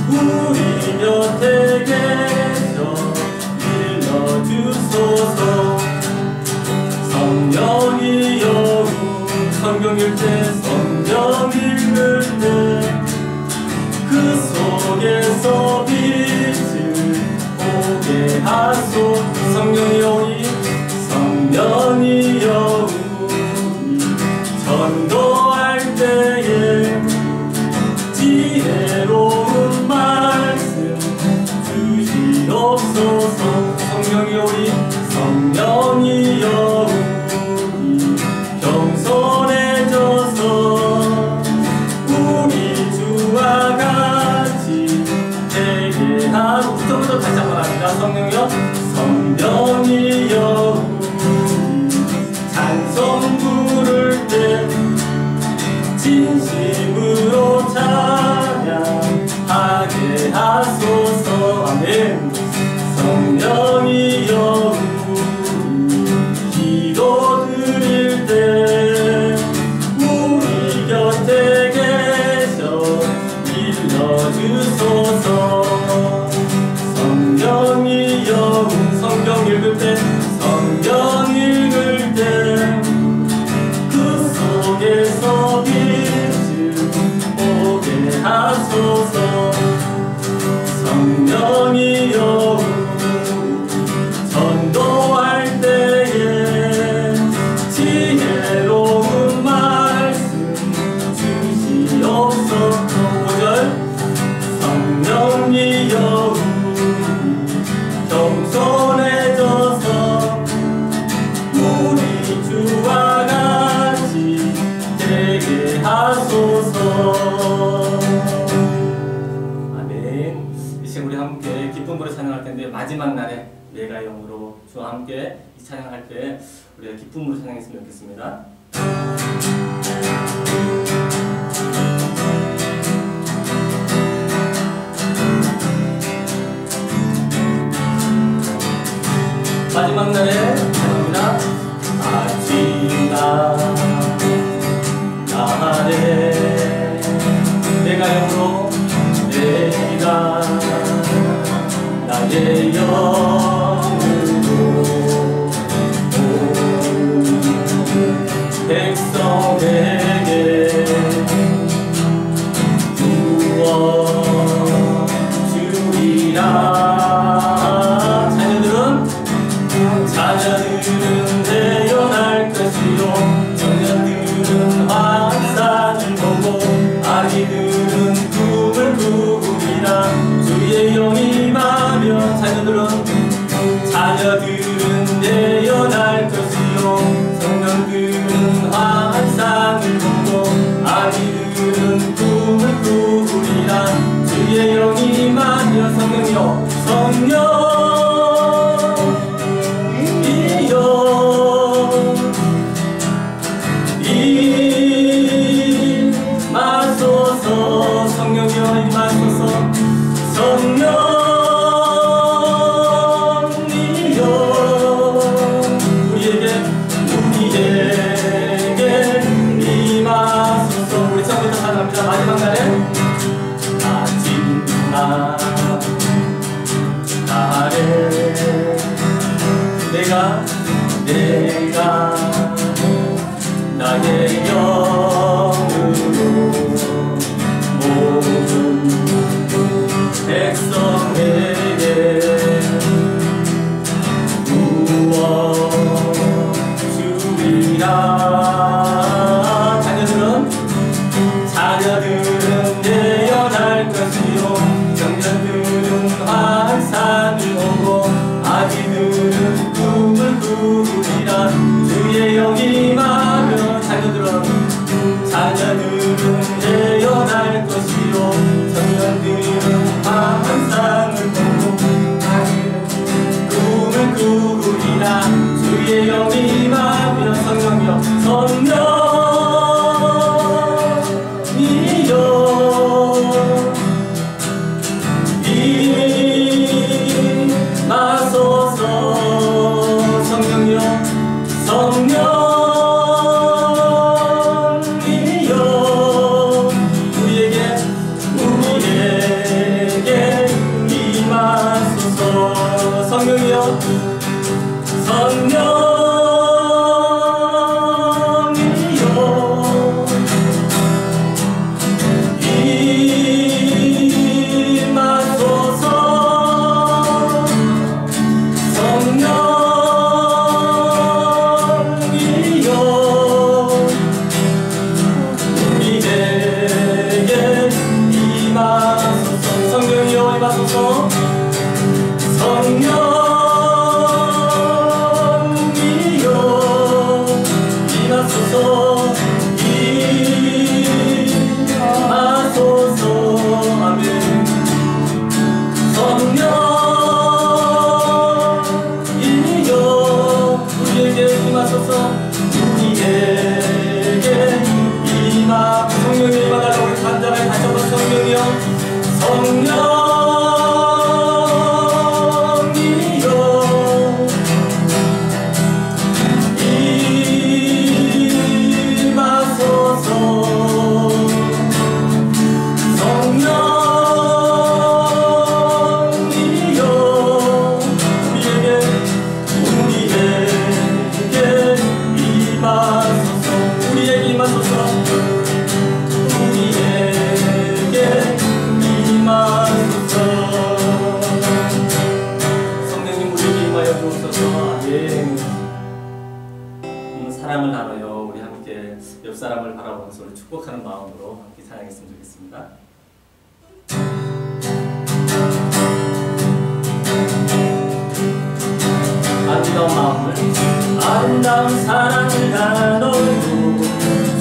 우리 곁에 계셔 일러주소서. 성령이여 성경 읽을 때 성경 읽을 때 그 속에서 빛을 보게 하소. 성령이여 우리 성령이여 우리 전도할 때에 지혜로운 말씀 주시옵소서. 성령이여 우리 성령이여 우리 겸손해져서 우리 주와 같이 되게 하고. 부터부터 다시 한번 합니다. 성령이여 성령이여 우리 찬송 부를 때 진심으로 찬양하게 하소서. 아멘. 성령이여 우리 기도 드릴 때 우리 곁에 계셔 일러주소서. 성령이여 성경 읽을 때 성경 읽을 때 그 속에서 빛을 보게 하소서. 성령이여 전도할 때에 지혜로운 말씀 주시옵소서. 5절 성령이여 겸손해져서 우리 주와 같이 되게 하소서. 아멘. 이 시간 우리 함께 기쁜 노래 찬양할 텐데 마지막 날에 내가 영으로 주와 함께 이 찬양할 때 우리가 기쁨으로 찬양했으면 좋겠습니다. 마지막 날에 찬양합니다. 마지막 날에 내가 영으로 내가 나의 영으로 백성에게 부어주리라. 자녀들은 태어날 것이요 청년들은 환상을 보고 아기들은 꿈을 꾸리라. 주의 영이 임하면 자녀들은 태어날 것이요 청년들은 환상을 보고 아기들은 꿈을 꾸리라. 주의 영이 임하면 성령이여 성령 임하소서. 성령이여 임하소서. 성령이여 우리에게 임하소서. 우리 처음부터 찬양합니다. 마지막 날에 마지막 날에 내가 나의 영으로 모든 백성에게 부어주리라. 자녀들은 태어날 것이요 청년들은 사랑을 나눠요. 우리 함께 옆 사람을 바라보면서 우리 축복하는 마음으로 함께 찬양했으면 좋겠습니다. 아름다운 마음을, 아름다운 사랑을 나눠요.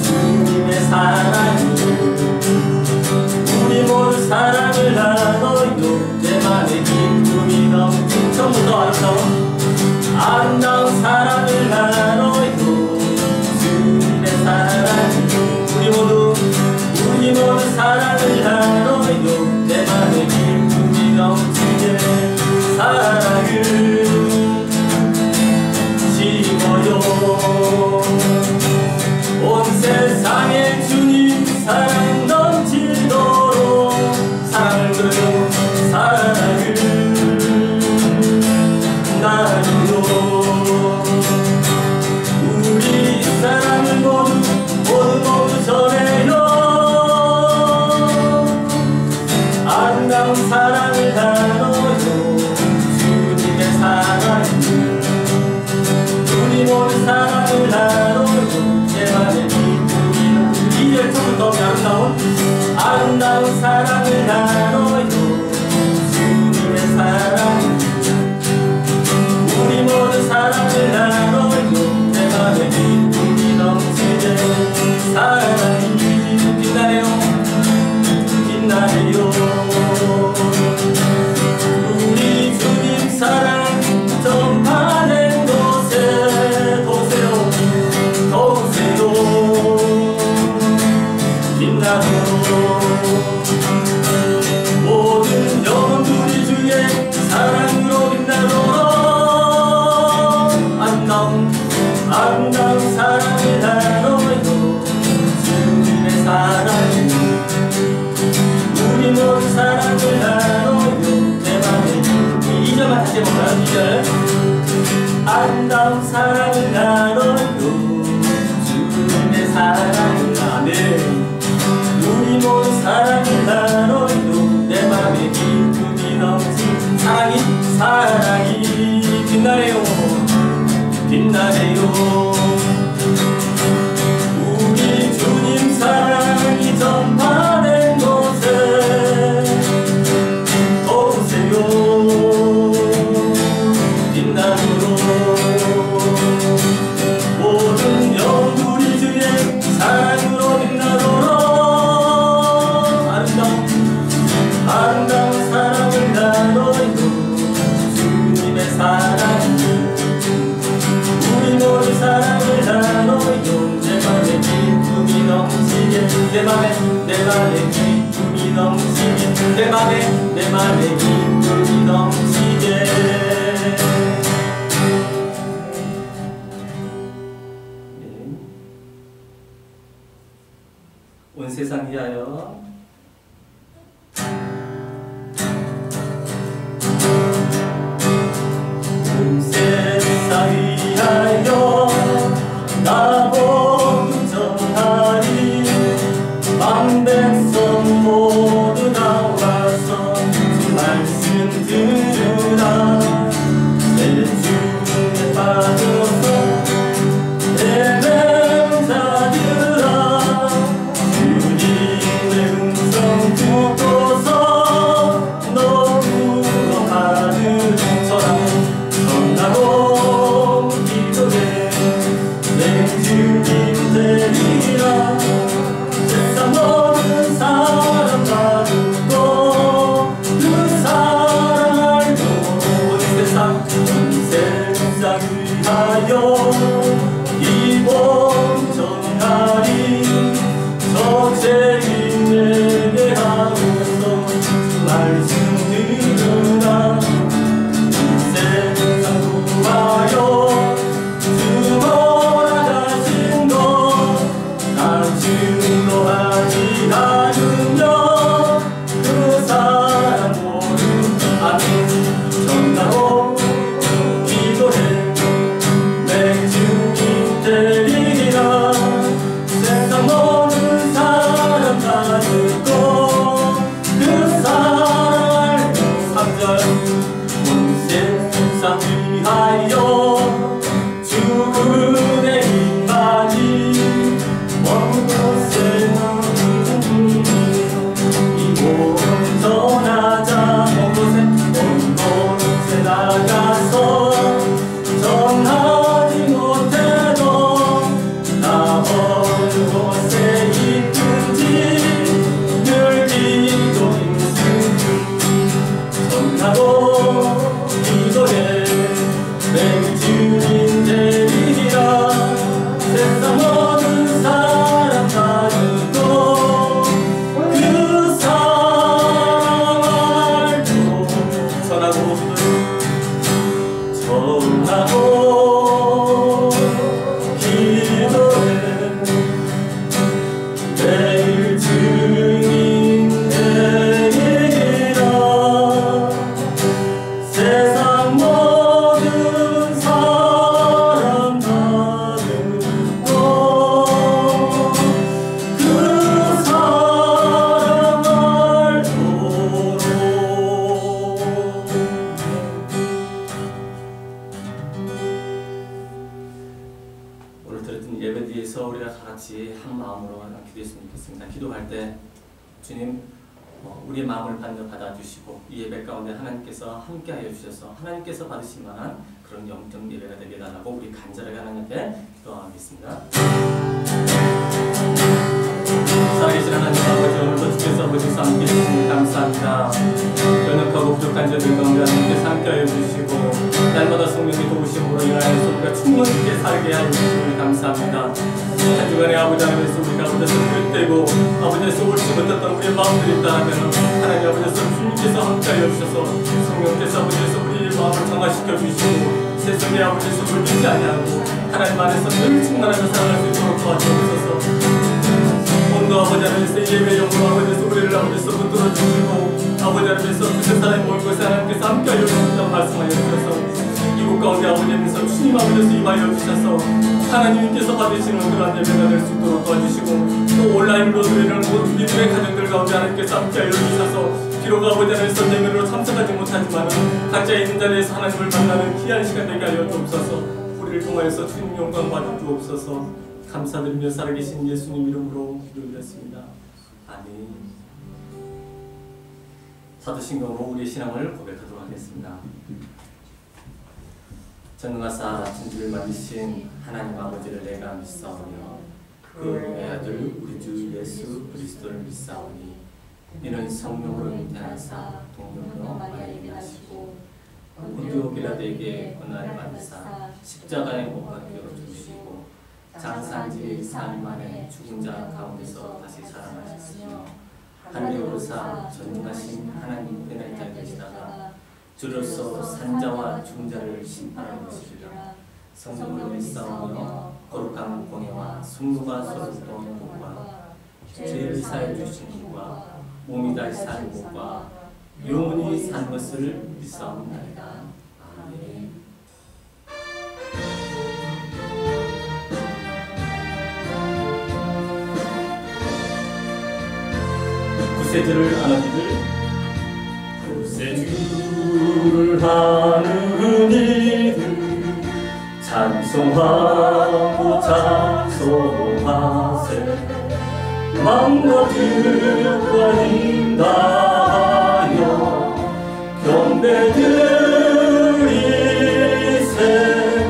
주님의 사랑을, 우리 모두 사랑을 나눠요. 내 맘에 기쁨이 넘치는, 처음부터 아름다운 사랑을 나눠요. 주님의 사랑, 우리 모두 사랑을 나눠요. 내 맘에 기쁨이 넘치게 사랑을 심어요. 온 세상에 주님 사랑 넘치도록 사랑을 그려요. 사랑을 나누요. 우리 사랑을 모두 전해요. 아름다운 사랑을 나눠요. 주님의 사랑, 우리 모두 사랑을 나눠요. 내 맘에 기쁨이 2절부터 아름다운 사랑을 나눠요. 주님의 사랑, 우리 모두 사랑을 나눠요. 내 맘에 기쁨이 넘치게 사랑이 빛나네요. 빛나네요. 우리 주님 사랑 전파된 곳에 도세요. 도세요. 빛나도록 모든 영혼들이 주의 사랑으로 빛나도록 아름다운 사랑을 나눠요. 주님의 사랑, 우리 모두 사랑을 나눠요. 내 맘에 2절만 다시 해볼까요? 2절 아름다운 사랑을 나눠요. 주님의 사랑을 나눠요. 우리 모두 사랑을 나눠요. 내 맘에 기쁨이 넘친 사랑이 빛나네요. 빛나네요. 우리 주님 사랑이 전파된 곳에 도세요. 빛나도록 모든 영들이 주의 사랑으로 빛나도록 아름다운 사랑을 나눠요. 주님의 사랑, 우리 모두 사랑을 나눠요. 내 맘에 기쁨이 넘치게, 내 맘에 기쁨이 넘치게, 내 맘에 기쁨이 넘치게. 온 세상 위하여 온 세상 위하여 나보고 전하리. 만 백성 모두 나와서 주 말씀 들으라. 내 주에 빠져서 헤매는 자들아, 주님의 음성 듣고서 너무도 하늘 전하고 기도해. 내 주님 되리라. 세상 모든 사람 가두고 그 사랑을 말씀들으나 세상 구하여 주머라가신 것 당신으로 하지 않으며 그 사랑 모르 아멘 전하고 기도해 내 주님 되리라 세상 모든 사람 다 듣고 그 사랑을 3절 온 세상 위하여 죽음의 힘까지 먼 곳에 이곳 떠나자 먼 곳에 나가서 전하지 못해도 나 어느 곳에 있든지 늘 기도 있으니 전하고 기도해 내 주님 되리라 세상 모든 사람 다 듣고 그 사랑을 전하고 기도해 내일 주님 되리라 세상 모든 사람 다 듣고 그 사랑을 도록 오늘 들었던 예배 뒤에서 우리가 다 같이 한 마음으로 기도했으면 좋겠습니다. 기도할 때 주님 우리의 마음을 받아주시고 이 예배 가운데 하나님께서 함께하여 주셔서 하나님께서 받으실 만한 그런 영적 예배가 되게 달라고 우리 간절하게 하나님 앞에 기도하겠습니다. 살아계신 하나님 아버지 오늘도 주께서 아버지께서 함께 해주시니 감사합니다. 연약하고 부족한 저들 가운데 하나님께서 함께하여 주시고 날마다 성령의 도우심으로 인하여서 우리가 충만하게 살게 하여 주시니 감사합니다. 한 주간에 아버지 하나님께서 우리가 아버지에서 불때고 아버지에서 옳지 못했던 우리의 마음들이 있다면 하나님 아버지에서 주님께서 함께하여 주셔서 성령께서 아버지에서 우리의 마음을 정화시켜 주시고 세상에 아버지에서 물들지 아니하고 하나님 안에서 늘 충만하게 살아갈 수 있도록 도와주옵소서. 오늘도 아버지 하나님께서 예배 영으로 아버지에서 우리를 아버지에서 붙들어 주시고 아버지 하나님께서 그 사람이 모인 곳에 하나님께서 함께하여 주신다고 말씀하여 주셔서 이곳 가운데 아버지께서 주님 아버지에서 임하여 주셔서 하나님께서 받으시는 그러한 예배가 될 수 있도록 도와주시고 또 온라인으로 드리는 믿음의 가정들 가운데 하나님께서 함께하여 주셔서 비록 아버지 하나님께서 예배로 참석하지 못하지만 각자 있는 자리에서 하나님을 만나는 귀한 시간 되게 하여 주옵소서. 우리를 통하여서 주님 영광 받아 주옵소서. 감사드리며 살아계신 예수님 이름으로 기도드렸습니다. 아멘. 사도신경으로 우리의 신앙을 고백하도록 하겠습니다. 전능하사 천지를 만드신 하나님 아버지를 내가 믿사오며 그의 아들 우리 주 예수 그리스도를 믿사오니 이는 성령으로 잉태하사 동정으로 만나게 하시고 본디오 빌라도에게 고난을 받으사 십자가에 못 박혀 죽으시고 장사한지 4일 만에 죽은 자 가운데서 다시 살아나셨으며 하늘에 오르사 전능하신 하나님 은혜의 자에 계시다가 주로서 산자와 죽은 자를 심판하는 것이리라. 성령을 믿사오며 거룩한 공예와 순무가 서로 도는 것과 죄를 사해 주시는 것과 몸이 다시 사는 것과 영원히 사는 것을 믿사옵나이다. 아멘. 구세주를 하나님들 구세주를 하는 이들 찬송하고 찬송하세 마음과 뜻과 힘 다하여 경배드리세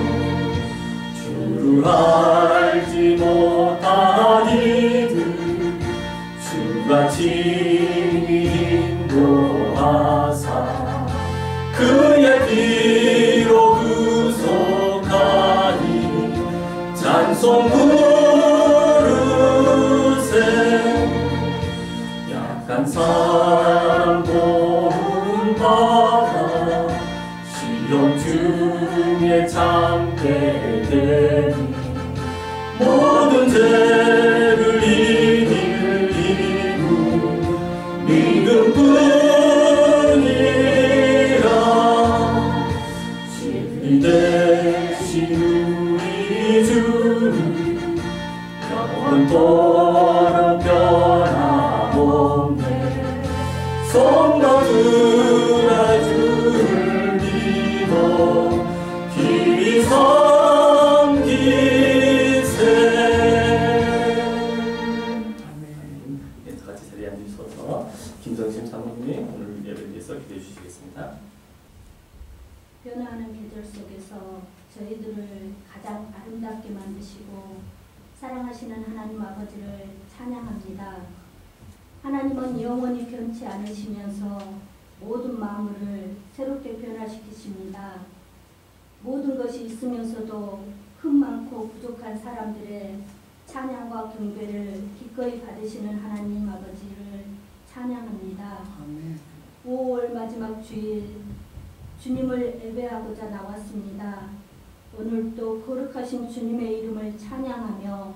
주를 알지 못한 이들 주같이 인도하사 그의 피로 구속하니 찬송 부르세 약한 사람 보호 주의 참될 때니 모든 죄를 이기고 믿음뿐이라 진리 대신 우리 주는 영원토록 변함없네 성도들아 주를 믿어 길이 섬기세. 같이 자리에 앉으셔서 김정심 사모님이 오늘 예배를 위해서 기도해 주시겠습니다. 변화하는 계절 속에서 저희들을 가장 아름답게 만드시고 사랑하시는 하나님 아버지를 찬양합니다. 하나님은 영원히 변치 않으시면서 모든 마음을 새롭게 변화시키십니다. 모든 것이 있으면서도 흠 많고 부족한 사람들의 찬양과 경배를 기꺼이 받으시는 하나님 아버지를 찬양합니다. 5월 마지막 주일 주님을 예배하고자 나왔습니다. 오늘도 거룩하신 주님의 이름을 찬양하며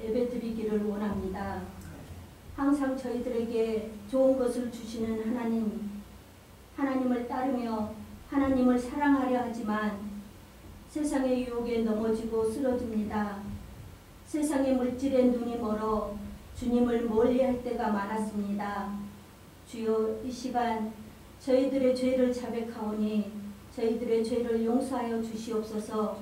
예배드리기를 원합니다. 항상 저희들에게 좋은 것을 주시는 하나님을 따르며 하나님을 사랑하려 하지만 세상의 유혹에 넘어지고 쓰러집니다. 세상의 물질에 눈이 멀어 주님을 멀리할 때가 많았습니다. 주여 이 시간 저희들의 죄를 자백하오니 저희들의 죄를 용서하여 주시옵소서.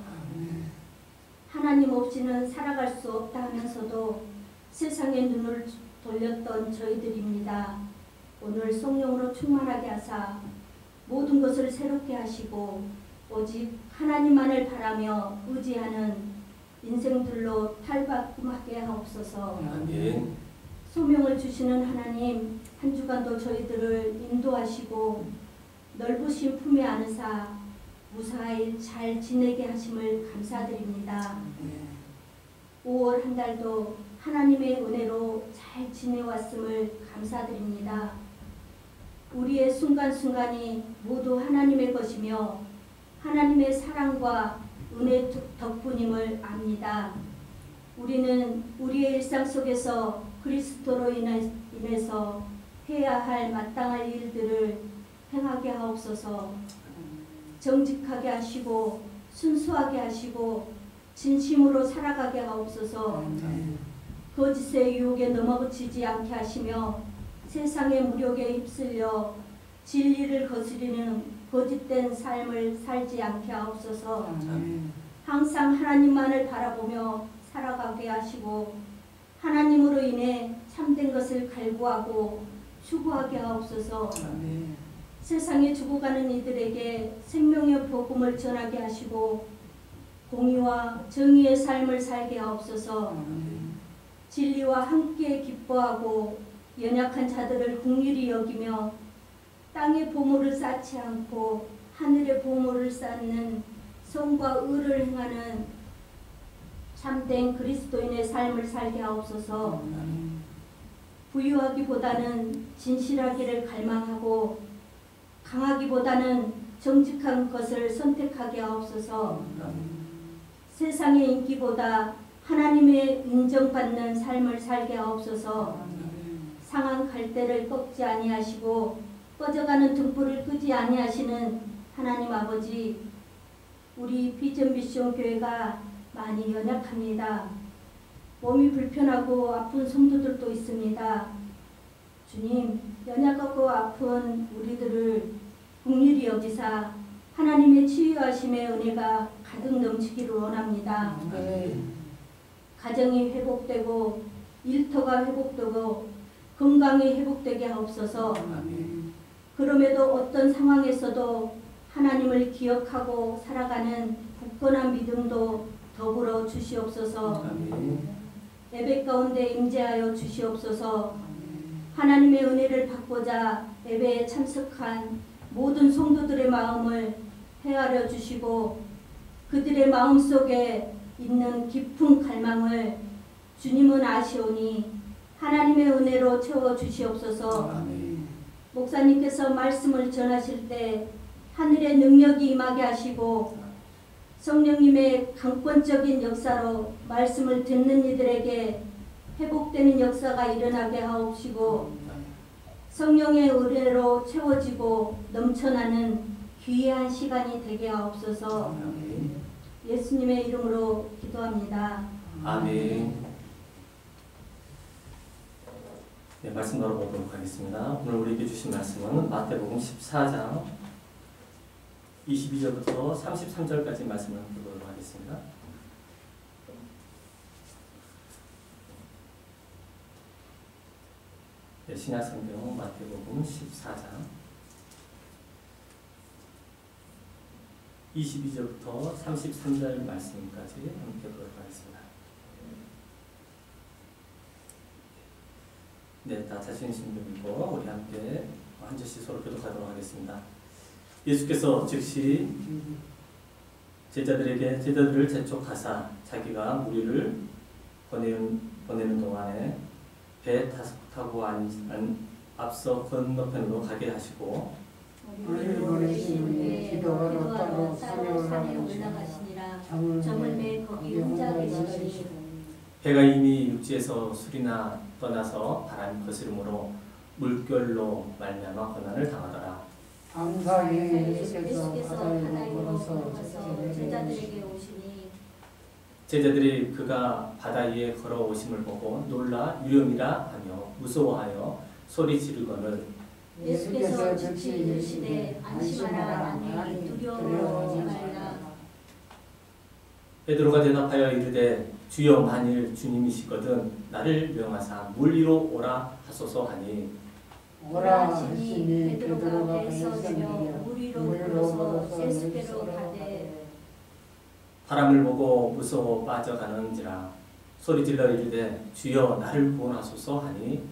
하나님 없이는 살아갈 수 없다 하면서도 세상의 눈을 돌렸던 저희들입니다. 오늘 성령으로 충만하게 하사 모든 것을 새롭게 하시고 오직 하나님만을 바라며 의지하는 인생들로 탈바꿈하게 하옵소서. 아멘. 소명을 주시는 하나님 한 주간도 저희들을 인도하시고 넓으신 품에 안으사 무사히 잘 지내게 하심을 감사드립니다. 5월 한 달도 하나님의 은혜로 잘 지내왔음을 감사드립니다. 우리의 순간순간이 모두 하나님의 것이며 하나님의 사랑과 은혜 덕분임을 압니다. 우리는 우리의 일상 속에서 그리스도로 인해서 해야 할 마땅할 일들을 행하게 하옵소서. 정직하게 하시고 순수하게 하시고 진심으로 살아가게 하옵소서. 거짓의 유혹에 넘어지지 않게 하시며 세상의 무력에 휩쓸려 진리를 거스리는 거짓된 삶을 살지 않게 하옵소서. 항상 하나님만을 바라보며 살아가게 하시고 하나님으로 인해 참된 것을 갈구하고 추구하게 하옵소서. 세상에 죽어가는 이들에게 생명의 복음을 전하게 하시고 공의와 정의의 삶을 살게 하옵소서. 진리와 함께 기뻐하고 연약한 자들을 긍휼히 여기며 땅의 보물을 쌓지 않고 하늘의 보물을 쌓는 성과 의를 행하는 참된 그리스도인의 삶을 살게 하옵소서. 부유하기보다는 진실하기를 갈망하고 강하기보다는 정직한 것을 선택하게 하옵소서. 세상의 인기보다 하나님의 인정받는 삶을 살게 하옵소서. 상한 갈대를 꺾지 아니하시고 꺼져가는 등불을 끄지 아니하시는 하나님 아버지, 우리 비전 미션 교회가 많이 연약합니다. 몸이 불편하고 아픈 성도들도 있습니다. 주님, 연약하고 아픈 우리들을 긍휼히 여기사 하나님의 치유하심의 은혜가 가득 넘치기를 원합니다. 가정이 회복되고 일터가 회복되고 건강이 회복되게 하옵소서. 그럼에도 어떤 상황에서도 하나님을 기억하고 살아가는 굳건한 믿음도 더불어 주시옵소서. 예배 가운데 임재하여 주시옵소서. 하나님의 은혜를 받고자 예배에 참석한 모든 성도들의 마음을 헤아려 주시고 그들의 마음속에 있는 깊은 갈망을 주님은 아시오니 하나님의 은혜로 채워 주시옵소서. 목사님께서 말씀을 전하실 때 하늘의 능력이 임하게 하시고 성령님의 강권적인 역사로 말씀을 듣는 이들에게 회복되는 역사가 일어나게 하옵시고 성령의 은혜로 채워지고 넘쳐나는 귀한 시간이 되게 하옵소서. 예수님의 이름으로 기도합니다. 아멘. 네, 말씀 나눠보도록 하겠습니다. 오늘 우리에게 주신 말씀은 마태복음 14장 22절부터 33절까지 말씀을 보도록 하겠습니다. 네, 신약성경 마태복음 14장 22절부터 33절 말씀까지 함께 보도록 하겠습니다. 네, 다 자신 있으신 분이고 우리 함께 한 절씩 서로 교독하도록 하겠습니다. 예수께서 즉시 제자들을 재촉하사 자기가 무리를 보내는 동안에 배 타고 앞서 건너편으로 가게 하시고 우리를 보내시니 기도하러 따로 산에 올라가시니라. 점을 매 거기 혼자 계시더니 배가 이미 육지에서 술이나 떠나서 바람이 거스름으로 물결로 말미암아 고난을 당하더라. 밤사이에 예수께서 바다에 걸어서 제자들에게 오시니 제자들이 그가 바다 위에 걸어오심을 보고 놀라 유령이라 하며 무서워하여 소리 지르거늘 예수께서 즉시 이르시되 안심하라 하니 두려워하지 말라. 베드로가 대답하여 이르되 주여 만일 주님이시거든 나를 명하사 물 위로 오라 하소서 하니 오라 하시니 베드로가 배에서 내려 물 위로 걸어서 예수께로 가되 바람을 보고 무서워 빠져가는지라 소리질러 이르되 주여 나를 구원하소서 하니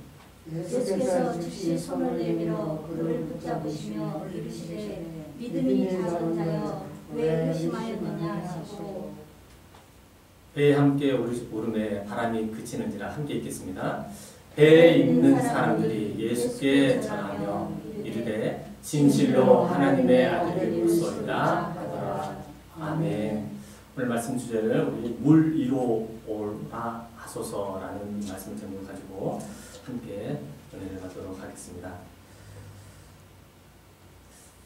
예수께서 즉시 손을 내밀어 그를 붙잡으시며 이르시되 믿음이 작은 자여 왜 의심하였느냐 하시고 배에 함께 오름에 바람이 그치는지라 함께 읽겠습니다. 배에 있는 사람들이 예수께 전하며 이르되 진실로 하나님의 아들이시오리다 하더라. 아멘. 오늘 말씀 주제를 우리 물 위로 오라 하소서라는 말씀 제목을 가지고 함께 은혜를 받도록 하겠습니다.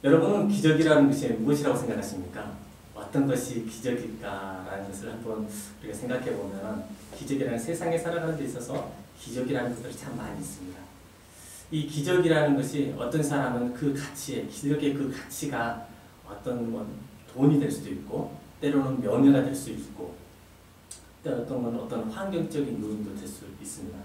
여러분은 기적이라는 것이 무엇이라고 생각하십니까? 어떤 것이 기적일까라는 것을 한번 우리가 생각해 보면 기적이라는 세상에 살아가는 데 있어서 기적이라는 것들이 참 많이 있습니다. 이 기적이라는 것이 어떤 사람은 그 가치에 기적의 그 가치가 어떤 돈이 될 수도 있고 때로는 명예가 될 수 있고 어떤 건 어떤 환경적인 요인도 될 수 있습니다.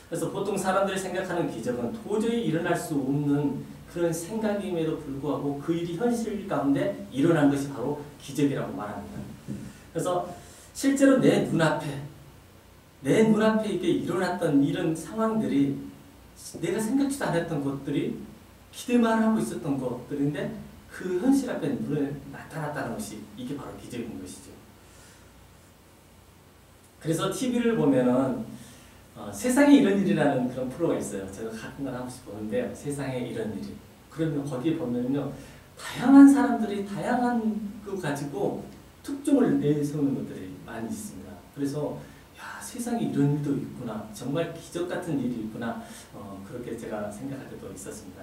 그래서 보통 사람들이 생각하는 기적은 도저히 일어날 수 없는 그런 생각임에도 불구하고 그 일이 현실 가운데 일어난 것이 바로 기적이라고 말합니다. 그래서 실제로 내 눈앞에 이게 일어났던 이런 상황들이 내가 생각지도 않았던 것들이 기대만 하고 있었던 것들인데 그 현실 앞에 눈에 나타났다는 것이 이게 바로 기적인 것이죠. 그래서 TV를 보면은 세상에 이런 일이라는 그런 프로가 있어요. 제가 가끔가다 한 번씩 보는데 세상에 이런 일이. 그러면 거기에 보면요 다양한 사람들이 다양한 거 가지고 특종을 내세우는 것들이 많이 있습니다. 그래서 야 세상에 이런 일도 있구나. 정말 기적 같은 일이 있구나. 그렇게 제가 생각할 때도 있었습니다.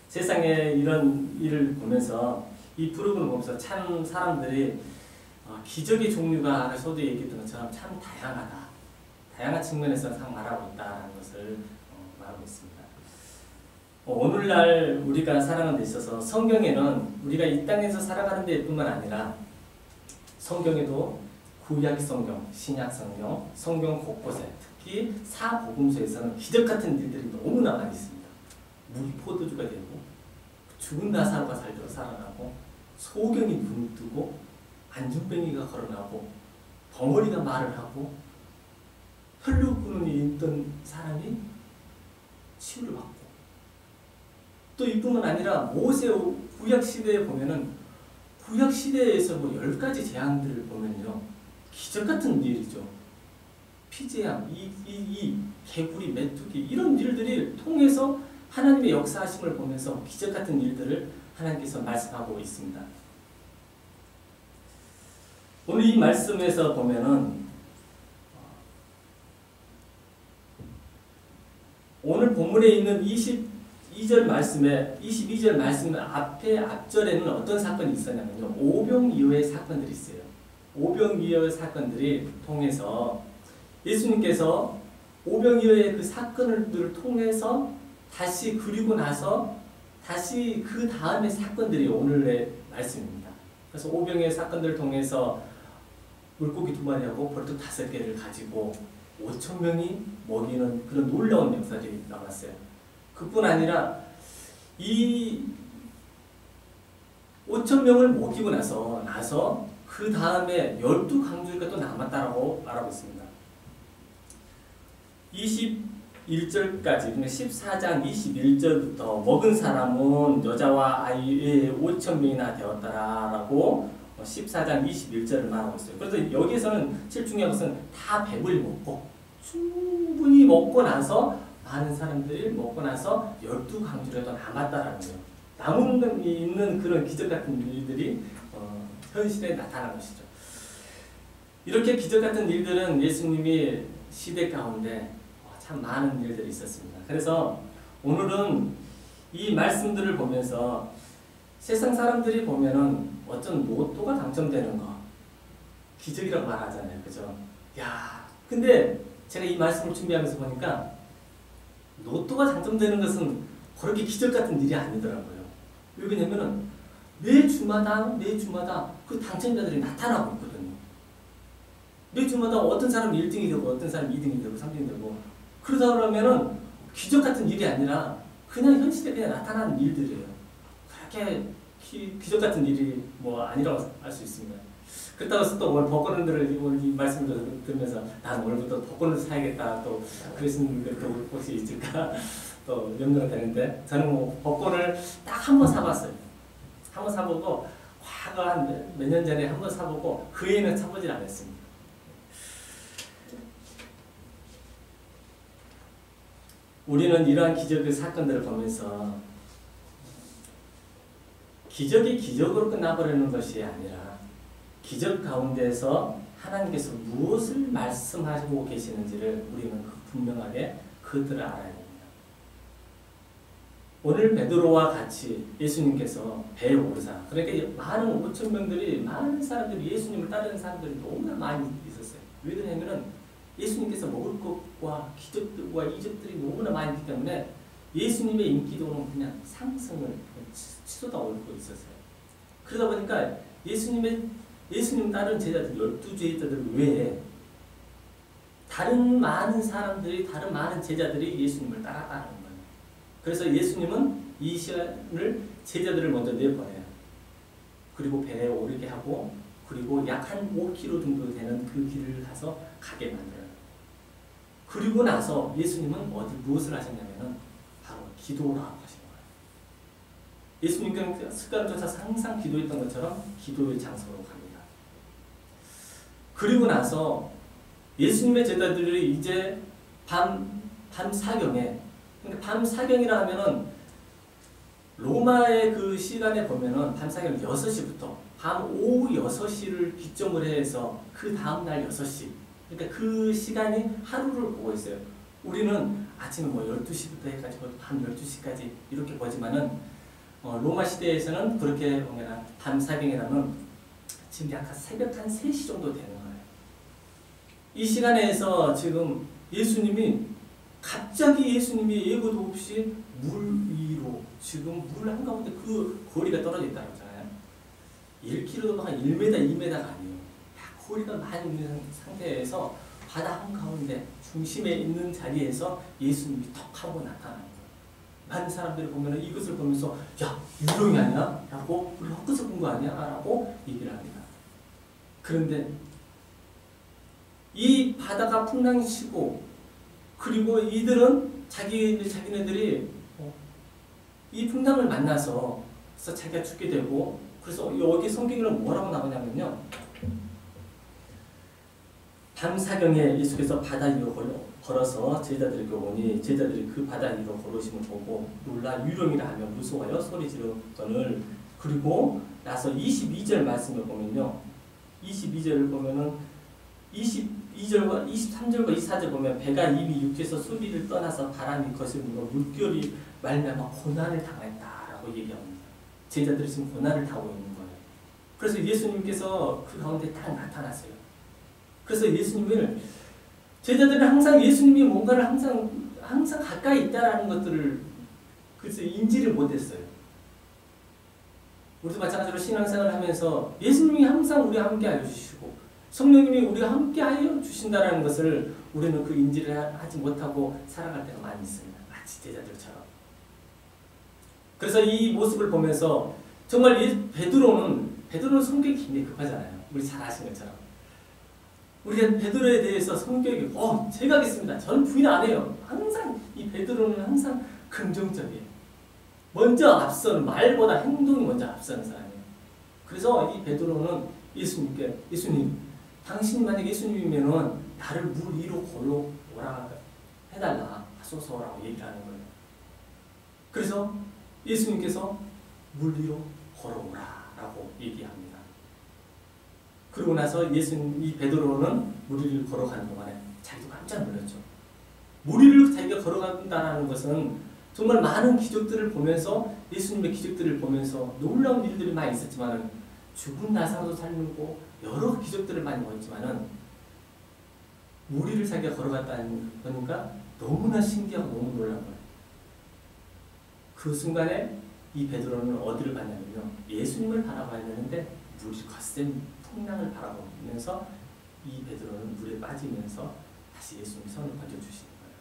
세상에 이런 일을 보면서 이 프로그램을 보면서 참 사람들이 기적의 종류가 아까 저도 얘기했던 것처럼 참 다양하다. 다양한 측면에서 참 말하고 있다는 것을 말하고 있습니다. 오늘날 우리가 살아가는 데 있어서 성경에는 우리가 이 땅에서 살아가는 데 뿐만 아니라 성경에도 구약 성경, 신약 성경, 성경 곳곳에 특히 사복음서에서는 기적 같은 일들이 너무나 많이 있습니다. 물이 포도주가 되고 죽은 나사로가 살아나고 소경이 눈을 뜨고 안중뱅이가 걸어나고 벙어리가 말을 하고 혈류꾼이 있던 사람이 치유를 받고 또 이뿐만 아니라 모세 구약 시대에 보면은 구약 시대에서 10가지 재앙들을 보면요 기적 같은 일이죠. 피재앙, 개구리, 메뚜기 이런 일들이 통해서 하나님의 역사하심을 보면서 기적 같은 일들을 하나님께서 말씀하고 있습니다. 오늘 이 말씀에서 보면은 오늘 본문에 있는 22절 말씀 앞절에는 어떤 사건이 있었냐면요. 오병이어의 사건들이 있어요. 오병이어 사건들이 통해서 예수님께서 오병이어의 그 사건을 통해서 다시 그리고 나서 다시 그 다음의 사건들이 오늘의 말씀입니다. 그래서 오병이어 사건들을 통해서 물고기 2마리하고 벌떡 5개를 가지고 5,000명이 먹이는 그런 놀라운 역사들이 나왔어요. 그뿐 아니라 이 5,000명을 먹이고 나서 그 다음에 12강조가 또 남았다라고 말하고 있습니다. 21절까지, 그러니까 14장 21절부터 먹은 사람은 여자와 아이 5,000명이나 되었다라고 14장 21절을 말하고 있어요. 그래서 여기에서는 제일 중요한 것은 다 배불리 먹고 충분히 먹고 나서 많은 사람들이 먹고 나서 12강조라도 남았다라는 거예요. 남은 있는 그런 기적 같은 일들이 현실에 나타난 것이죠. 이렇게 기적 같은 일들은 예수님이 시대 가운데 참 많은 일들이 있었습니다. 그래서 오늘은 이 말씀들을 보면서 세상 사람들이 보면은 어떤 로또가 당첨되는 거 기적이라고 말하잖아요. 그죠? 야, 근데 제가 이 말씀을 준비하면서 보니까 로또가 당첨되는 것은 그렇게 기적 같은 일이 아니더라고요. 왜냐면은 매 주마다 그 당첨자들이 나타나고 있거든요. 매 주마다 어떤 사람은 1등이 되고 어떤 사람은 2등이 되고 3등이 되고 그러다 그러면은 기적 같은 일이 아니라 그냥 현실에 그냥 나타나는 일들이에요. 그렇게 기적 같은 일이 아니라고 할 수 있습니다. 그렇다고 해서 또 오늘 복권들을 오늘 이 말씀을 들으면서 난 오늘부터 복권을 사야겠다 또 그러시는 분들도 혹시 있을까 또 염려가 되는데 저는 복권을 딱 한 번 사봤어요. 한 번 사보고 과거 한 몇 년 전에 한 번 사보고 그 애는 사보질 않았습니다. 우리는 이러한 기적의 사건들을 보면서 기적이 기적으로 끝나버리는 것이 아니라 기적 가운데서 하나님께서 무엇을 말씀하시고 계시는지를 우리는 분명하게 그들을 알아야 됩니다. 오늘 베드로와 같이 예수님께서 배에 오르사 그러니까 많은 5,000명들이 많은 사람들이 예수님을 따르는 사람들이 너무나 많이 있었어요. 왜 그러냐면은 예수님께서 먹을 것과 기적들과 이적들이 너무나 많이 있기 때문에 예수님의 인기도는 그냥 상승을 치솟아 오르고 있었어요. 그러다 보니까 예수님 따른 제자들 12제자들 외에 다른 많은 사람들이 다른 많은 제자들이 예수님을 따라가는 거예요. 그래서 예수님은 이 시간을 제자들을 먼저 내보내요. 그리고 배에 오르게 하고 그리고 약 한 5km 정도 되는 그 길을 가서 가게 만들어요. 그리고 나서 예수님은 무엇을 하셨냐면은 바로 기도를 하고 하신 거예요. 예수님은 습관조차 항상 기도했던 것처럼 기도의 장소로 갑니다. 그리고 나서 예수님의 제자들이 이제 밤 사경에 그러니까 밤 사경이라 하면은 로마의 그 시간에 보면은 밤 사경 6시부터 밤 오후 6시를 기점으로 해서 그 다음날 6시 그러니까 그 시간이 하루를 보고 있어요. 우리는 아침 12시부터 해가지고 밤 12시까지 이렇게 보지만은 로마 시대에서는 그렇게 보면 밤 사경이라면 지금 약간 새벽 한 3시 정도 되는 거예요. 이 시간에서 지금 갑자기 예수님이 예고도 없이 물 위로 지금 물 한가운데 그 거리가 떨어져 있다고 하잖아요. 1km도 한 1m, 2m가 아니에요. 거리가 많이 있는 상태에서 바다 한가운데 중심에 있는 자리에서 예수님이 턱 하고 나타나는 거예요. 많은 사람들이 보면 이것을 보면서 야 유령이 아니야? 라고 우리 헛것을 본 거 아니야? 라고 얘기를 합니다. 그런데 이 바다가 풍랑이 치고 그리고 이들은 자기네들이 이 풍랑을 만나서 그래서 자기가 죽게 되고 그래서 여기 성경에는 뭐라고 나오냐면요. 밤사경에 예수께서 바다 위로 걸어서 제자들에게 오니 제자들이 그 바다 위로 걸으심을 보고 놀라 유령이라 하며 무서워하여 소리 지르거늘 그리고 나서 22절 말씀을 보면요. 22절을 보면은 22절과 23절과 24절 보면 배가 이미 육지에서 수리를 떠나서 바람이 거슬리고 물결이 말미암아 고난을 당했다라고 얘기합니다. 제자들이 지금 고난을 당하고 있는 거예요. 그래서 예수님께서 그 가운데 딱 나타났어요. 그래서 예수님을 제자들은 항상 예수님이 뭔가를 항상 가까이 있다라는 것들을 그래서 인지를 못했어요. 우리도 마찬가지로 신앙생활을 하면서 예수님이 항상 우리와 함께 하여 주시고 성령님이 우리와 함께 하여 주신다는 것을 우리는 그 인지를 하지 못하고 살아갈 때가 많이 있습니다. 마치 제자들처럼. 그래서 이 모습을 보면서 정말 베드로는 성격이 굉장히 급하잖아요. 우리 잘 아시는 것처럼. 우리가 베드로에 대해서 성격이 제가 하겠습니다. 저는 부인 안 해요. 항상 이 베드로는 항상 긍정적이에요. 먼저 앞서는 말보다 행동이 먼저 앞서는 사람이에요. 그래서 이 베드로는 예수님, 당신이 만약 예수님이면은 나를 물 위로 걸어오라 해달라 하소서라고 얘기하는 거예요. 그래서 예수님께서 물 위로 걸어오라라고 얘기합니다. 그러고 나서 이 베드로는 물 위를 걸어가는 동안에 자기도 깜짝 놀랐죠. 물 위를 자기가 걸어간다는 것은 정말 많은 기적들을 보면서 예수님의 기적들을 보면서 놀라운 일들이 많이 있었지만은 죽은 나사로도 살리고 여러 기적들을 많이 보였지만은 물 위를 자기가 걸어갔다는 거니까 너무나 신기하고 너무 놀란 거예요. 그 순간에 이 베드로는 어디를 봤냐면요. 예수님을 바라봐야 되는데 물이 거센 풍랑을 바라보면서 이 베드로는 물에 빠지면서 다시 예수님 손을 건져주시는 거예요.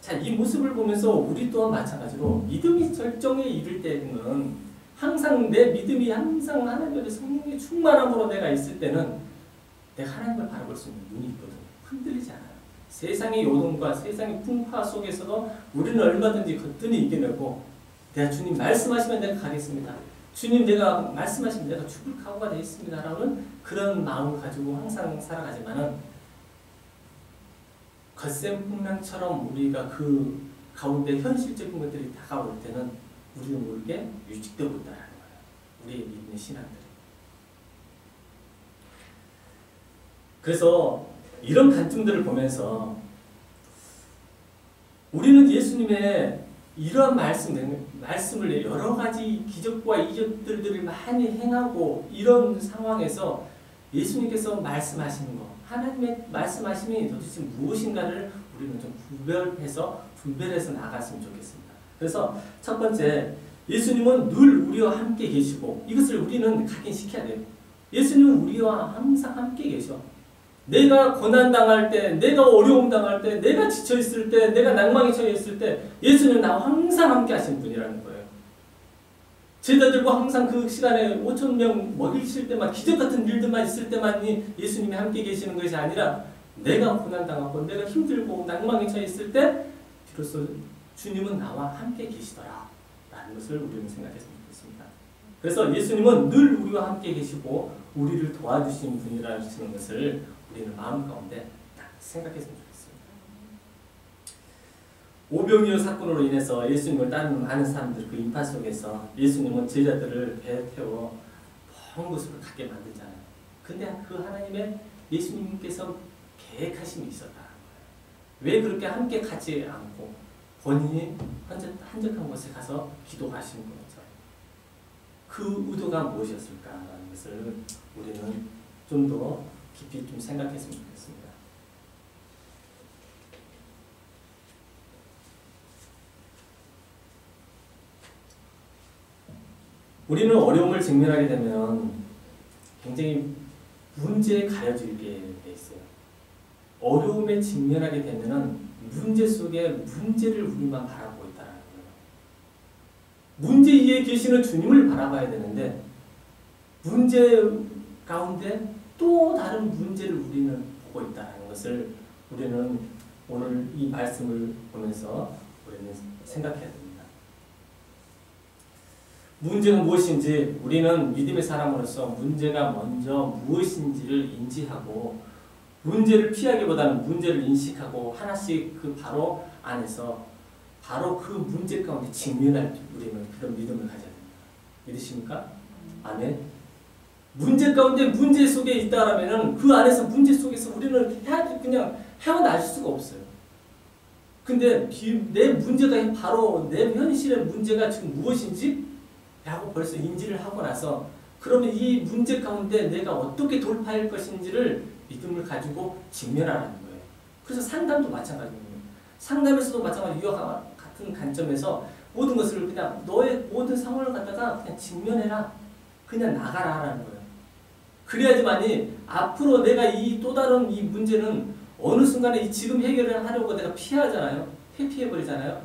자, 이 모습을 보면서 우리 또한 마찬가지로 믿음이 절정에 이를 때는 항상 내 믿음이 항상 하나님의 성령의 충만함으로 내가 있을 때는 내가 하나님을 바라볼 수 있는 눈이 있거든요. 흔들리지 않아요. 세상의 요동과 세상의 풍파 속에서도 우리는 얼마든지 거뜬히 이겨내고 내가 주님 말씀하시면 내가 가겠습니다. 주님 내가 말씀하시면 내가 죽을 각오가 되어 있습니다. 라는 그런 마음을 가지고 항상 살아가지만은 거센 풍랑처럼 우리가 그 가운데 현실적인 것들이 다가올 때는 우리는 모르게 위축되고 있다는 거예요. 우리의 믿는 신앙들이. 그래서 이런 관점들을 보면서 우리는 예수님의 이러한 말씀을 여러 가지 기적과 이적들을 많이 행하고 이런 상황에서 예수님께서 말씀하시는 것, 하나님의 말씀하심이 도대체 무엇인가를 우리는 좀 분별해서 나갔으면 좋겠습니다. 그래서 첫 번째, 예수님은 늘 우리와 함께 계시고 이것을 우리는 각인시켜야 돼요. 예수님은 우리와 항상 함께 계셔. 내가 고난당할 때, 내가 어려움 당할 때, 내가 지쳐있을 때, 내가 낭망에 처해있을 때 예수님은 나와 항상 함께 하시는 분이라는 거예요. 제자들과 항상 그 시간에 5,000명 먹이실 때만 기적 같은 일들만 있을 때만 예수님이 함께 계시는 것이 아니라 내가 고난당하고 내가 힘들고 낭망에 처해있을 때 비로소 주님은 나와 함께 계시더라 라는 것을 우리는 생각했으면 좋겠습니다. 그래서 예수님은 늘 우리와 함께 계시고 우리를 도와주시는 분이라는 것을 우리는 마음 가운데 딱 생각했으면 좋겠습니다. 오병이어 사건으로 인해서 예수님을 따르는 많은 사람들 그 인파 속에서 예수님은 제자들을 배에 태워 먼 곳으로 가게 만들잖아요. 근데 그 하나님의 예수님께서 계획하심이 있었다는 거예요. 왜 그렇게 함께 가지 않고 본인이 한적한 곳에 가서 기도하시는 거죠. 그 의도가 무엇이었을까라는 것을 우리는 좀 더 깊이 좀 생각했으면 좋겠습니다. 우리는 어려움을 직면하게 되면 굉장히 문제에 가려지게 돼 있어요. 어려움에 직면하게 되면은 문제 속에 문제를 우리만 바라보고 있다는 거예요. 문제 위에 계시는 주님을 바라봐야 되는데 문제 가운데 또 다른 문제를 우리는 보고 있다는 것을 우리는 오늘 이 말씀을 보면서 우리는 생각해야 됩니다. 문제가 무엇인지 우리는 믿음의 사람으로서 문제가 먼저 무엇인지를 인지하고 문제를 피하기보다는 문제를 인식하고 하나씩 그 바로 안에서 바로 그 문제 가운데 직면할 우리는 그런 믿음을 가져야 됩니다. 믿으십니까? 아멘. 문제 가운데 문제 속에 있다라면은 그 안에서 문제 속에서 우리는 그냥 헤어나올 수가 없어요. 근데 내 문제가 바로 내 현실의 문제가 지금 무엇인지 라고 벌써 인지를 하고 나서 그러면 이 문제 가운데 내가 어떻게 돌파할 것인지를 믿음을 가지고 직면하라는 거예요. 그래서 상담도 마찬가지입니다. 상담에서도 마찬가지로 이와 같은 관점에서 모든 것을 그냥 너의 모든 상황을 갖다가 그냥 직면해라. 그냥 나가라 하라는 거예요. 그래야지만이 앞으로 내가 이 또 다른 이 문제는 어느 순간에 이 지금 해결을 하려고 내가 피하잖아요. 회피해버리잖아요.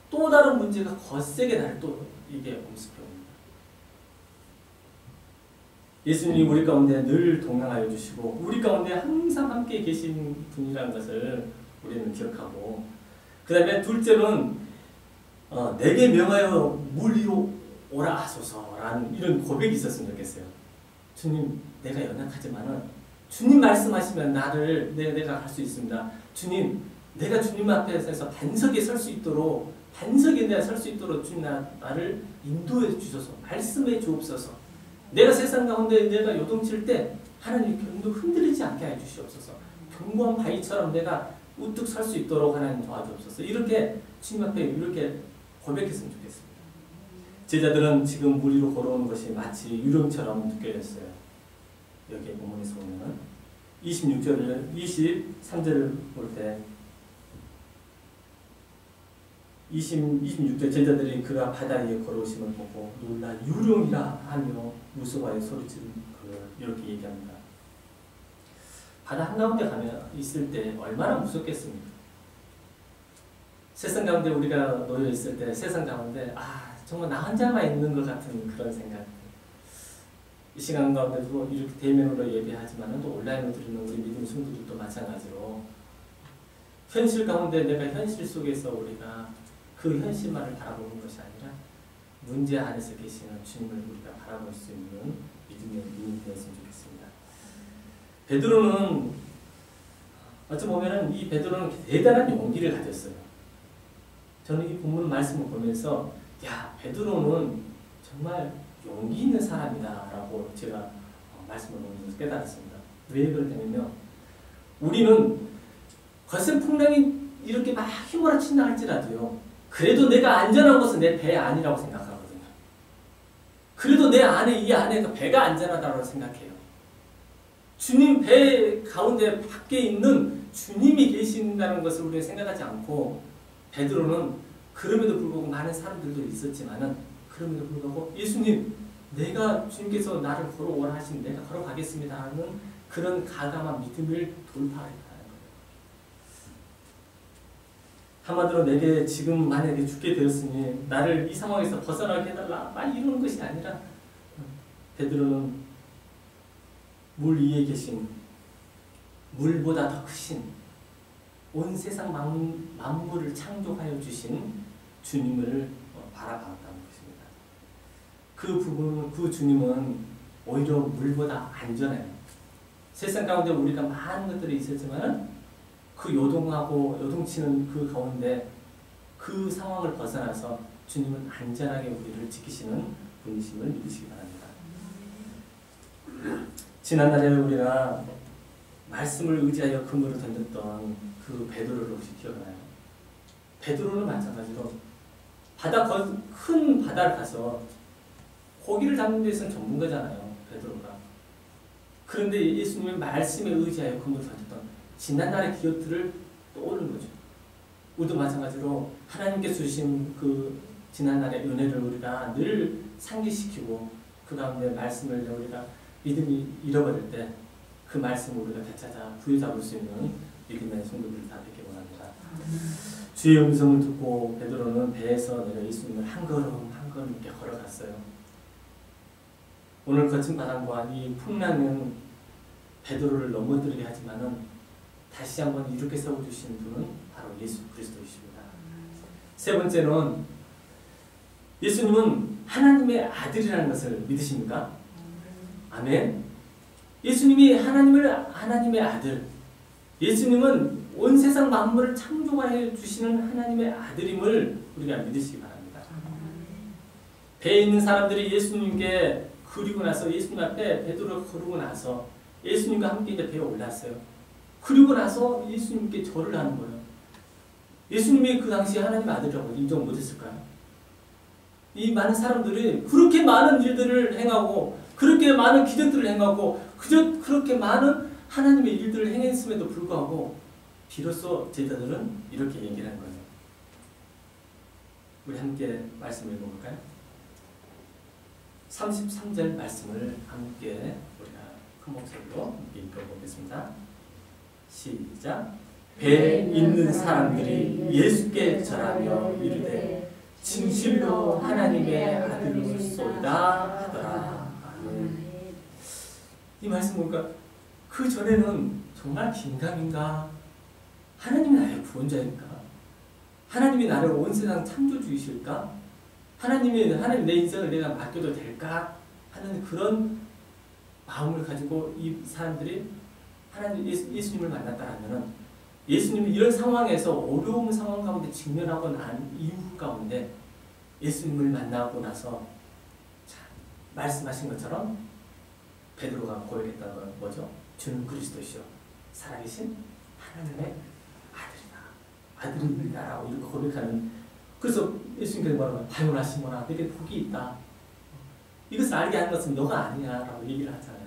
또 다른 문제가 거세게 나를 또 이게 엄습해옵니다. 예수님이 우리 가운데 늘 동행하여 주시고 우리 가운데 항상 함께 계신 분이라는 것을 우리는 기억하고 그 다음에 둘째는 내게 명하여 물 위로 오라 하소서라는 이런 고백이 있었으면 좋겠어요. 주님 내가 연약하지만은 주님 말씀하시면 내가 갈 수 있습니다. 주님 내가 주님 앞에 서서 반석에 설 수 있도록 반석에 내가 설 수 있도록 주님 나를 인도해 주셔서 말씀해 주옵소서. 내가 세상 가운데 내가 요동칠 때 하나님 견도 흔들리지 않게 해 주시옵소서. 견고한 바위처럼 내가 우뚝 설 수 있도록 하나님 도와주옵소서. 이렇게 주님 앞에 이렇게 고백했으면 좋겠습니다. 제자들은 지금 물 위로 걸어오는 것이 마치 유령처럼 느껴졌어요. 여기 본문에서 보면 23절을 볼 때 26절 제자들이 그가 바다 위에 걸어오심을 보고 놀라 유령이라 하며 무서워하여 소리치는 이렇게 얘기합니다. 바다 한가운데 가면 있을 때 얼마나 무섭겠습니까? 세상 가운데 우리가 놓여 있을 때 세상 가운데 정말 나 혼자만 있는 것 같은 그런 생각. 이 시간 가운데도 이렇게 대면으로 예배하지만 또 온라인으로 드리는 우리 믿음 성도들도 마찬가지로 현실 가운데 내가 현실 속에서 우리가 그 현실만을 바라보는 것이 아니라 문제 안에서 계시는 주님을 우리가 바라볼 수 있는 믿음의 눈이 되었으면 좋겠습니다. 베드로는 어찌 보면은 이 베드로는 대단한 용기를 가졌어요. 저는 이 본문 말씀을 보면서 베드로는 정말 용기 있는 사람이다 라고 제가 말씀을 보면서 깨달았습니다. 왜 그러냐면요. 우리는 거센 풍랑이 이렇게 막 휘몰아친다 할지라도요. 그래도 내가 안전한 것은 내 배 안이라고 생각하거든요. 그래도 내 안에 이 안에 배가 안전하다고 생각해요. 주님 배 가운데 밖에 있는 주님이 계신다는 것을 우리가 생각하지 않고 베드로는 그럼에도 불구하고 많은 사람들도 있었지만은 그럼에도 불구하고 예수님 내가 주님께서 나를 걸어오라 하신 내가 걸어가겠습니다 하는 그런 가감한 믿음을 돌파했다는 거예요. 한마디로 내게 지금 만약에 죽게 되었으니 나를 이 상황에서 벗어나게 해달라 막 이런 것이 아니라 베드로는 물 위에 계신 물보다 더 크신 온 세상 만물을 창조하여 주신 주님을 바라봤다는 것입니다. 그 주님은 오히려 물보다 안전해요. 세상 가운데 우리가 많은 것들이 있었지만 그 요동치는 그 가운데 그 상황을 벗어나서 주님은 안전하게 우리를 지키시는 분이심을 믿으시기 바랍니다. 지난날에 우리가 말씀을 의지하여 그물을 던졌던 그 베드로를 혹시 기억나요? 베드로는 마찬가지로 큰 바다를 가서 고기를 잡는 데서는 전문가잖아요. 베드로가. 그런데 예수님의 말씀에 의지하여 그물을 던졌던 지난날의 기억들을 떠오르는 거죠. 우리도 마찬가지로 하나님께서 주신 그 지난날의 은혜를 우리가 늘 상기시키고 그 가운데 말씀을 우리가 믿음이 잃어버릴 때 그 말씀을 우리가 되찾아 부여잡을 수 있는 믿음의 성도들을 다 뵙기 원합니다. 주의 음성을 듣고 베드로는 배에서 내려 예수님을 한 걸음 한 걸음 이렇게 걸어갔어요. 오늘 거친 바람과 이 풍랑은 베드로를 넘어뜨리게 하지만은 다시 한번 이렇게 세워주신 분은 바로 예수 그리스도이십니다. 세 번째는 예수님은 하나님의 아들이라는 것을 믿으십니까? 아멘. 예수님이 하나님의 아들, 예수님은 온 세상 만물을 창조하여 주시는 하나님의 아들임을 우리가 믿으시기 바랍니다. 배에 있는 사람들이 예수님께 그리고 나서 예수님 앞에 베드로가 걸고 나서 예수님과 함께 이제 배에 올랐어요. 그리고 나서 예수님께 절을 하는 거예요. 예수님이 그 당시에 하나님의 아들이라고 인정 못했을까요? 이 많은 사람들이 그렇게 많은 일들을 행하고 그렇게 많은 기적들을 행하고 그렇게 많은 하나님의 일들을 행했음에도 불구하고 비로소 제자들은 이렇게 얘기를 한 거예요. 우리 함께 말씀 읽어볼까요? 33절 말씀을 함께 우리가 큰 목소리로 읽어보겠습니다. 시작. 배에 있는 사람들이 예수께 절하며 이르되 진실로 하나님의 아들로소이다 하더라. 아멘. 이 말씀 보니까 그 전에는 정말 긴가민가 하나님이 나의 구원자일까? 하나님이 나를 온 세상 창조주이실까? 하나님 내 인생을 내가 맡겨도 될까? 하는 그런 마음을 가지고 이 사람들이 하나님 예수님을 만났다라면은 예수님이 이런 상황에서 어려운 상황 가운데 직면하고 난 이후 가운데 예수님을 만나고 나서 말씀하신 것처럼 베드로가 고백했던 건 뭐죠? 주는 그리스도시요 살아계신 하나님의 아들입니다라고 이렇게 고백하는. 그래서 예수님께서 뭐라고 바요나 시몬아 내게 복이 있다. 이것을 알게 한 것은 너가 아니야라고 얘기를 하잖아요.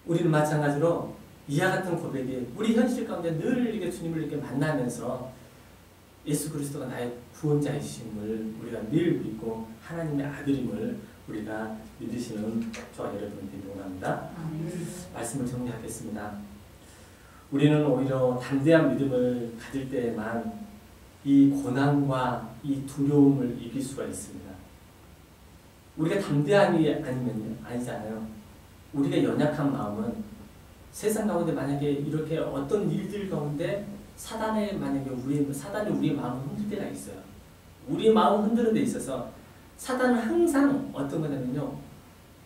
우리는 마찬가지로 이와 같은 고백이 우리 현실 가운데 늘 이렇게 주님을 이렇게 만나면서 예수 그리스도가 나의 구원자이심을 우리가 늘 믿고 하나님의 아들임을 우리가 믿으시는 저와 여러분 되기를 원합니다. 말씀을 정리하겠습니다. 우리는 오히려 담대한 믿음을 가질 때에만 이 고난과 이 두려움을 이길 수가 있습니다. 우리가 담대함이 아니잖아요. 우리가 연약한 마음은 세상 가운데 만약에 이렇게 어떤 일들 가운데 사단이 우리의 마음을 흔들 때가 있어요. 우리의 마음을 흔드는 데 있어서 사단은 항상 어떤 거냐면요.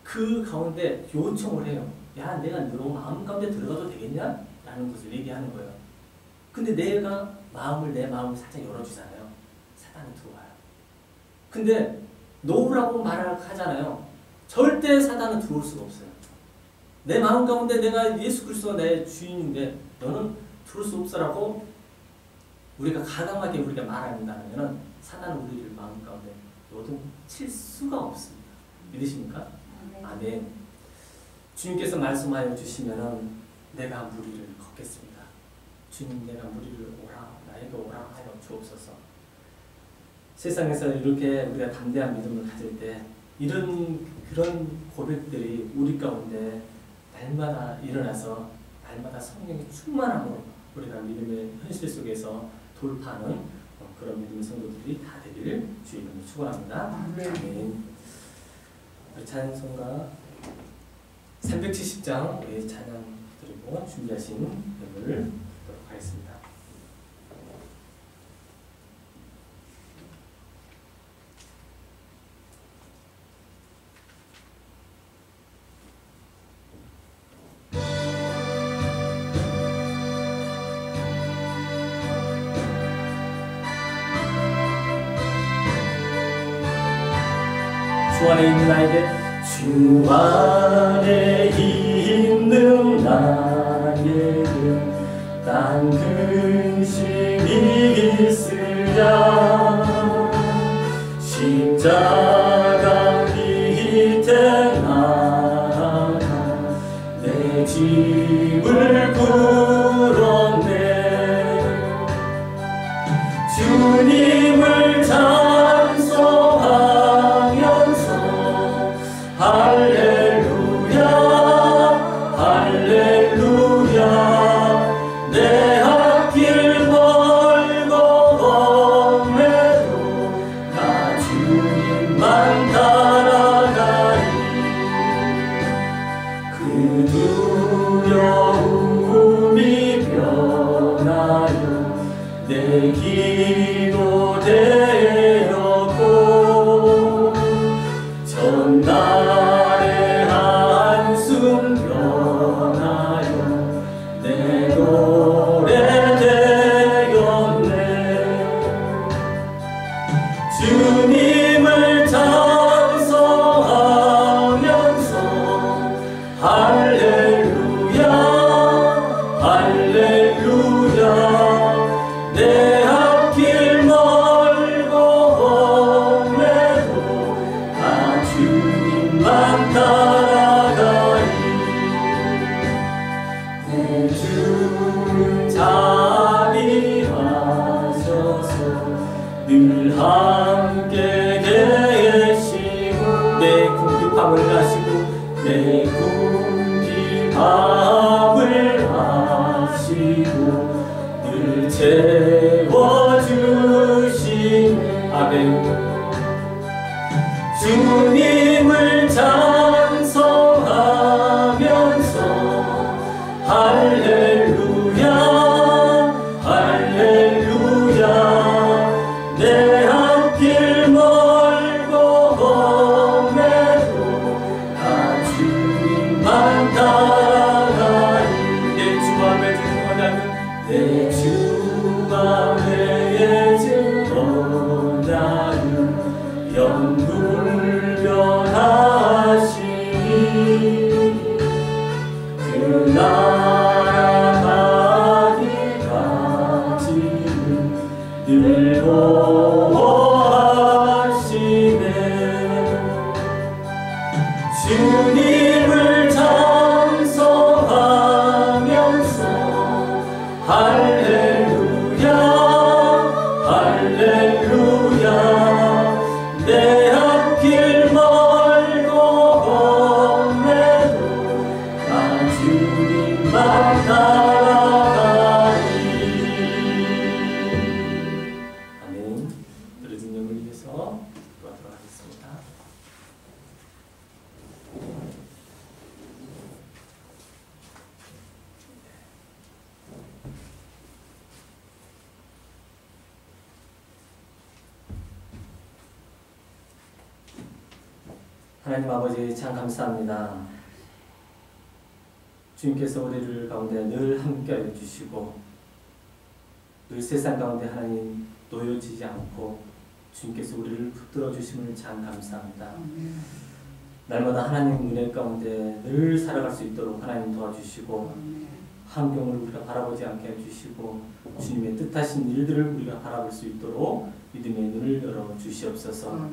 그 가운데 요청을 해요. 야, 내가 너 마음 가운데 들어가도 되겠냐? 라는 것을 얘기하는 거예요. 근데 내 마음을 살짝 열어주잖아요. 사단은 들어와요. 근데 놓으라고 하잖아요. 절대 사단은 들어올 수가 없어요. 내 마음 가운데 내가 예수 그리스도가 내 주인인데 너는 들어올 수 없어라고 우리가 가감하게 우리가 말한다면 사단은 우리를 마음 가운데 요동칠 수가 없습니다. 믿으십니까? 아멘. 주님께서 말씀하여 주시면은 내가 무리를 걷겠습니다. 주님 내가 무리를 오라 나에게 오라 하여 주옵소서. 세상에서 이렇게 우리가 담대한 믿음을 가질 때 그런 고백들이 우리 가운데 날마다 일어나서 날마다 성령의 충만함으로 우리가 믿음의 현실 속에서 돌파하는 그런 믿음의 성도들이 다 되기를 주의 이름으로 축원합니다. 아멘. 찬송가 370장 우리 찬양 드리고 준비하신 예물을 드리도록 하겠습니다. 주 안에 있는 나에게 주 안에 있는 나에게 딴 근심이 있으랴 십자가 밑에 나가 내 짐을 풀었네 주님을 할렐루야 할렐루야 내 앞길 멀고 험해도 나 주님만 따라가리 그 두려움이 변하여 내 기도 되었고 전날의 한숨 변하여 내 노래 되었네 주님을 찬송하며 따라가리. 내 주 자비하소서. 늘 함께 계시고 내 궁핍함을 아시고 내 궁핍함을 아시고 늘 채워주시네. 아멘. 주님을 찬송하면서 할렐루야 할렐루야. 내 앞길 멀고 험해도 나 주님만 따라가리. 내 주 앞에 증언하는 내 주 앞에 증언하는 영불변하시니 그 나라 가기까지는 늘 보호하시네. 주님을 찬송하면서 할렐루야 할렐루야. 내 앞길 멀고 험해도 나 주님만 따라가리. 아멘. 들어진 영을 위해서 기도하도록 하겠습니다. 하나님 아버지 참 감사합니다. 주님께서 우리를 가운데 늘 함께하여 주시고 늘 세상 가운데 하나님 놓여지지 않고 주님께서 우리를 붙들어 주심을 참 감사합니다. 날마다 하나님 은혜 가운데 늘 살아갈 수 있도록 하나님 도와주시고 환경을 우리가 바라보지 않게 해주시고 주님의 뜻하신 일들을 우리가 바라볼 수 있도록 믿음의 눈을 열어 주시옵소서.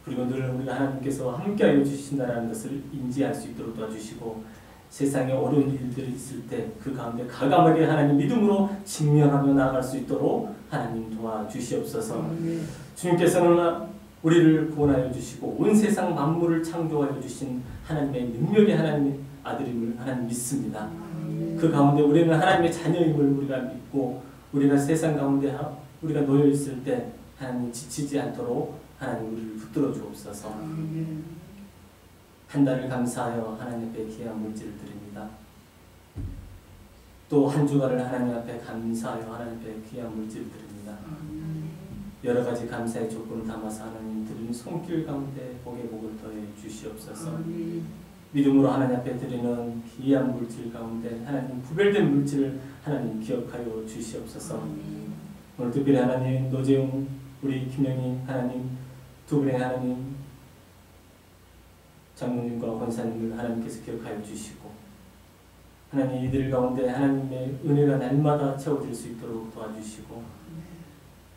그리고 늘 우리가 하나님께서 함께하여 주신다는 것을 인지할 수 있도록 도와주시고 세상에 어려운 일들이 있을 때 그 가운데 과감하게 하나님 믿음으로 직면하며 나아갈 수 있도록 하나님 도와주시옵소서. 주님께서는 우리를 구원하여 주시고 온 세상 만물을 창조하여 주신 하나님의 능력의 하나님의 아들임을 하나님 믿습니다. 그 가운데 우리는 하나님의 자녀임을 우리가 믿고 우리가 세상 가운데 우리가 놓여 있을 때 하나님 지치지 않도록 하나님 우리를 붙들어 주옵소서. 한 달을 감사하여 하나님 앞에 귀한 물질을 드립니다. 또 한 주간을 하나님 앞에 감사하여 하나님 앞에 귀한 물질을 드립니다. 여러 가지 감사의 조건을 담아서 하나님 드리는 손길 가운데 복의 복을 더해 주시옵소서. 믿음으로 하나님 앞에 드리는 귀한 물질 가운데 하나님 구별된 물질을 하나님 기억하여 주시옵소서. 오늘 특별히 하나님 노재웅 우리 김영희 하나님 두 분의 하나님 장로님과 권사님을 하나님께서 기억하여 주시고 하나님 이들 가운데 하나님의 은혜가 날마다 채워질 수 있도록 도와주시고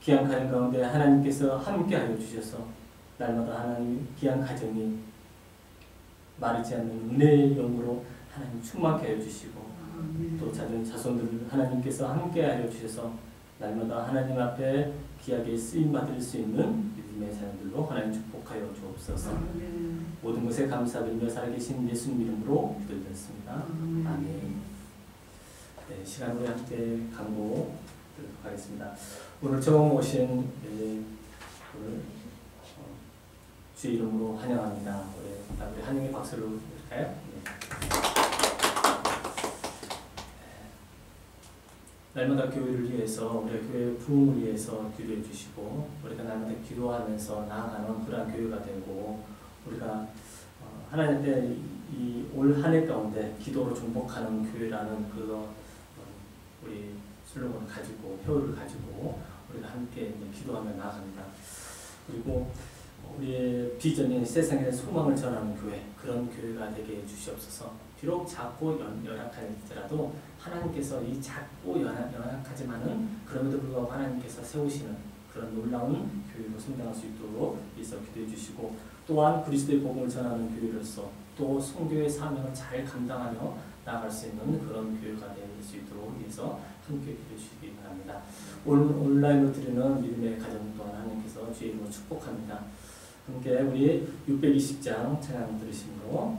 귀한 가정 가운데 하나님께서 함께하여 주셔서 날마다 하나님 귀한 가정이 마르지 않는 은혜의 영으로 하나님 충만케 하여 주시고 또 자손들을 하나님께서 함께하여 주셔서 날마다 하나님 앞에 귀하게 쓰임받을 수 있는 믿음의 자녀들로 하나님 축복하여 주옵소서. 모든 것에 감사드리며 살아계신 예수님 이름으로 기도드렸습니다. 아멘. 네, 시간 후에 함께 강고 드리도록 하겠습니다. 오늘 처음 오신 오늘 주의 이름으로 환영합니다. 우리 환영의 박수를 드릴까요? 네. 날마다 교회를 위해서 우리 교회의 부흥을 위해서 기도해 주시고 우리가 날마다 기도하면서 나아가는 그러한 교회가 되고 우리가 하나님 앞에 이 올 한 해 가운데 기도로 중복하는 교회라는 우리 슬로건을 가지고 표를 가지고 우리가 함께 기도하며 나아갑니다. 그리고 우리의 비전이 세상에 소망을 전하는 교회 그런 교회가 되게 해주시옵소서. 비록 작고 연약할지라도 하나님께서 이 작고 연약하지만은 그럼에도 불구하고 하나님께서 세우시는 그런 놀라운 교회로 성장할 수 있도록 위해서 기도해 주시고, 또한 그리스도의 복음을 전하는 교회로서 또 성교의 사명을 잘 감당하며 나아갈 수 있는 그런 교회가 될 수 있도록 위해서 함께 기도해 주시기 바랍니다. 온라인으로 드리는 믿음의 가정 또한 하나님께서 주의 이름으로 축복합니다. 함께 우리 620장 찬양 들으시므로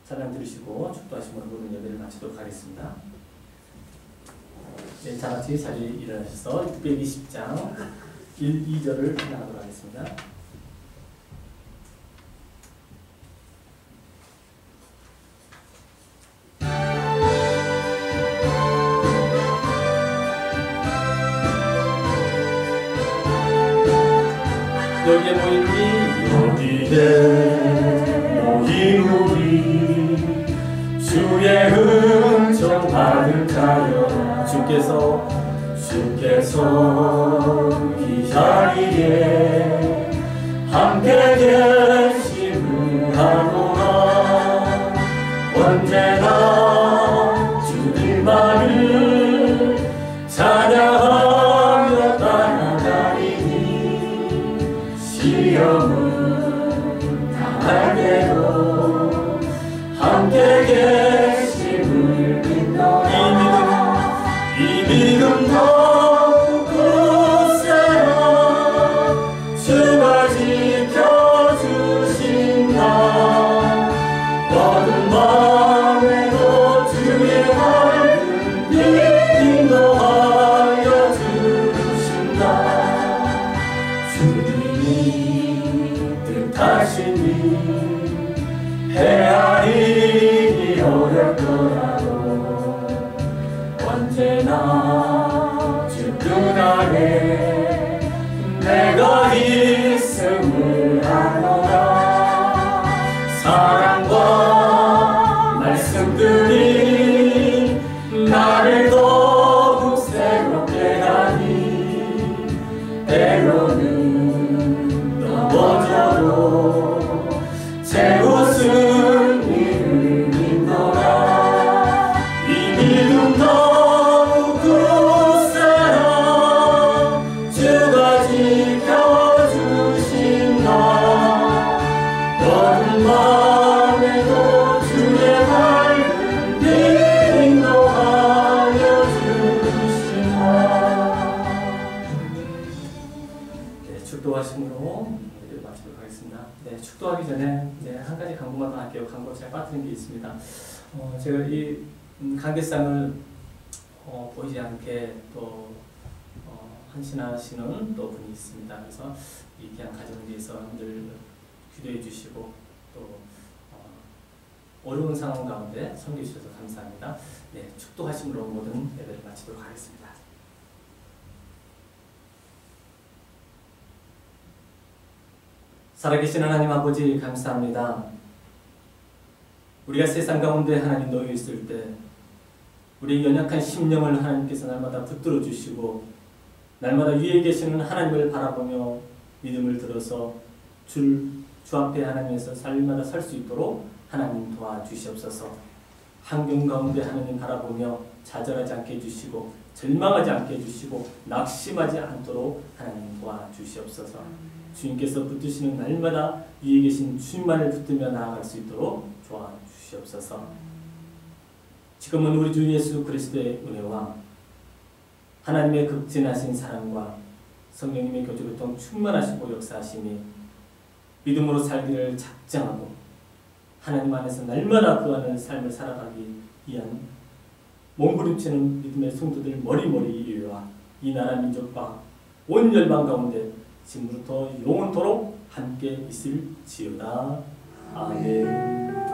찬양 들으시고 축도하시므로 모든 예배를 마치도록 하겠습니다. 네, 다같이 자리에 일어나셔서 620장 1, 2절을 찬양하도록 하겠습니다. 여기에 모인 우리 주의 은총 받을까요? 주께서 이 자리에 함께 계심을 하노라. 언제나 주님만을 찬양하며 따라다니니 시험을 당할 때도 함께 계심을 믿노라. 이 믿음 더욱 굳세라. 주가 지켜주신다. 어두운 밤에도 주의 밝은 인도하여 주신다. 주님이 뜻하시니 헤아리기 어렵 거라도 언제나 주 뜻 안에 내가 있음을 하노라. 사랑과 말씀들이 나를 더욱 새롭게 하니 때로는 넘어져도 제 웃음을 믿노라. 이 믿음 더욱 굳세라. 주가 지켜주신다. 어두운 밤에도 주의 밝은 빛 인도하여 주신다. 네, 축도하심으로 마치도록 하겠습니다. 네, 축도하기 전에 한 가지 광고만 더 할게요. 광고 잘 빠뜨린 게 있습니다. 제가 이 강대상을 보이지 않게 또 헌신하시는 또 분이 있습니다. 그래서 이 귀한 가정을 위해서 늘 기도해 주시고 또 어려운 상황 가운데 섬겨 주셔서 감사합니다. 네, 축도하심으로 모든 예배를 마치도록 하겠습니다. 살아계신 하나님 아버지 감사합니다. 우리가 세상 가운데 하나님 놓여 있을 때 우리 연약한 심령을 하나님께서 날마다 붙들어 주시고 날마다 위에 계시는 하나님을 바라보며 믿음을 들어서 주 앞에 하나님에서 살마다 설 수 있도록 하나님 도와주시옵소서. 환경 가운데 하나님 바라보며 좌절하지 않게 해주시고 절망하지 않게 해주시고 낙심하지 않도록 하나님 도와주시옵소서. 주님께서 붙드시는 날마다 위에 계신 주님만을 붙들며 나아갈 수 있도록 도와주시옵소서. 지금은 우리 주 예수 그리스도의 은혜와 하나님의 극진하신 사랑과 성령님의 교제교통 충만하시고 역사하심이 믿음으로 살기를 작정하고 하나님 안에서 날마다 그 안의 삶을 살아가기 위한 몸부림치는 믿음의 성도들 머리머리와 이 나라 민족과 온 열방 가운데 지금부터 영원토록 함께 있을지어다. 아멘.